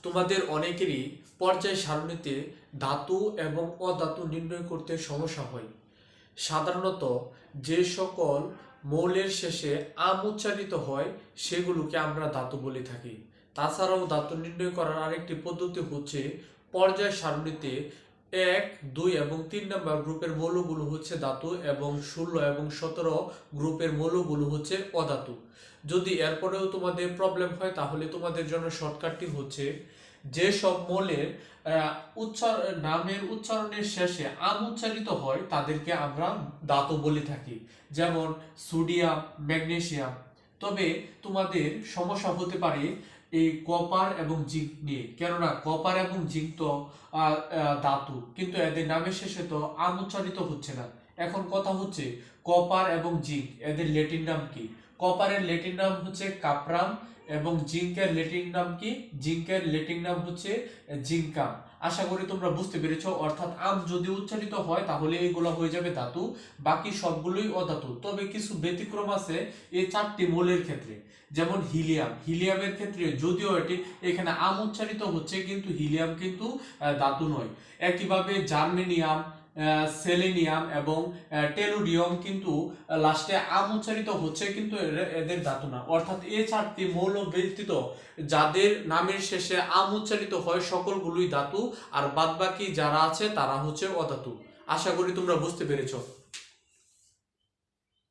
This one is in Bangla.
তোমাদের অনেকেরই পর্যায় সারণীতে ধাতু এবং অধাতু নির্ণয় করতে সমস্যা হয়। সাধারণত যে সকল মৌলের শেষে আম উচ্চারিত হয় সেগুলোকে আমরা ধাতু বলে থাকি। তাছাড়াও ধাতু নির্ণয় করার আরেকটি পদ্ধতি হচ্ছে পর্যায় সারণীতে 1, 2 এবং 3 নম্বর গ্রুপের মৌলগুলো হচ্ছে ধাতু এবং 16 এবং 17 গ্রুপের মৌলগুলো হচ্ছে অধাতু। যদি এরপরেও তোমাদের প্রবলেম হয় তাহলে তোমাদের জন্য শর্টকাটটি হচ্ছে যে সব মৌলের নামের উচ্চারণের শেষে আম উচ্চারিত হয় তাদেরকে আমরা ধাতু বলে থাকি, যেমন সোডিয়াম, ম্যাগনেসিয়াম। তবে তোমাদের সমস্যা হতে পারে এই কপার এবং জিঙ্ক নিয়ে, কেননা কপার এবং জিঙ্ক তো ধাতু, কিন্তু এদের নামের শেষে তো আম উচ্চারিত হচ্ছে না। এখন কথা হচ্ছে কপার এবং জিঙ্ক এদের ল্যাটিন নাম কি? কপারের ল্যাটিন নাম হচ্ছে কাপরাম এবং জিঙ্কের ল্যাটিন নাম কি? জিঙ্কের ল্যাটিন নাম হচ্ছে জিঙ্কাম। আশা করি তোমরা বুঝতে পেরেছো। অর্থাৎ আম যদি উচ্চারিত হয় তাহলে এইগুলো হয়ে যাবে ধাতু, বাকি সবগুলোই অধাতু। তবে কিছু ব্যতিক্রম আছে এই চারটি মৌলের ক্ষেত্রে, যেমন হিলিয়াম। হিলিয়ামের ক্ষেত্রে যদিও এটি এখানে আম উচ্চারিত হচ্ছে কিন্তু হিলিয়াম কিন্তু ধাতু নয়। একইভাবে জার্মেনিয়াম, সেলেনিয়াম এবং টেলুরিয়াম কিন্তু লাস্টে আম উচ্চারিত হচ্ছে কিন্তু এদের ধাতু না। অর্থাৎ এই চারটি মৌল ব্যতীত যাদের নামের শেষে আম উচ্চারিত হয় সকলগুলোই ধাতু, আর বাদবাকি যারা আছে তারা হচ্ছে অধাতু। আশা করি তোমরা বুঝতে পেরেছো।